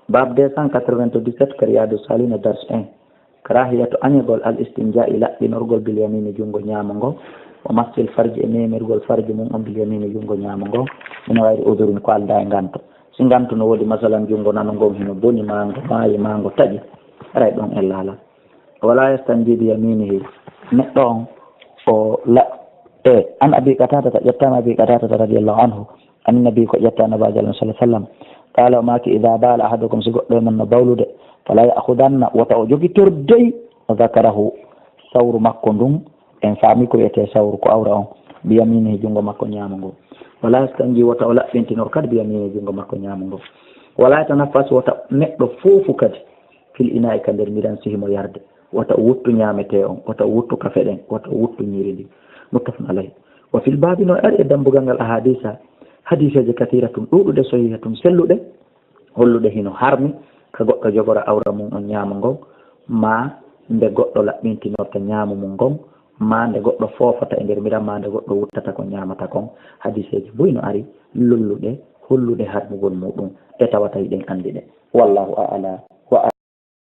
bab 297 ko Riyadou Salihine dars 1 karahiyatu añegol al istinja'i laɓɓinorgol bil yamini jungo ñaamo ngo o massil farji e memirgol farji mum on bil yamini jungo ñaamo ngo ina wayri udurin ko alda e nganto si ngantu no woodi masalan jungo nano ngon hino boni mango maayi mango taƴi aray ɗon e laala wala yastanji bi yaminihi neɗɗo on o an abi qatada ƴettama abi qatada radiallahu anhu annabi ko ƴetta nabaji allah sallah sallam qala o maki ida bala ahadukum si goɗɗo men no bawlude fala ya'khudanna wota o jogi tordey zakarahu sawru makko ndun en faami ko wiyete sawru ko awra on bi yaminihi jungo makko ñaamo ngo wala yastanji wota o laɓɓintinor kadi bi yaminihi jungo makko ñaamo ngo wala yatanaffas wota neɗɗo foofu kadi fil ina'i ka nder miɗan sihimo yarde wata o wuttu ñamete on wata o wuttu kafe ɗen wata o wuttu ñiri ndi muttafaqun alayhi wa fil babi no ari e dambugal ngal ahadisa hadiseje katiratum ɗuɗuɗe sahihatum selluɗe holluɗe hino harmi ka goɗɗo jogora awra mum on ñaamo ngon ma nde goɗɗo laɓɓintinorta ñaamo mum ngon ma nde goɗɗo foofata e nder miran ma nde goɗɗo wuttata ko ñamata kon hadiseji boy no ari lolluɗe holluɗe harmugol muɗum e tawata yiɗen andi ɗe wallahu a'lam.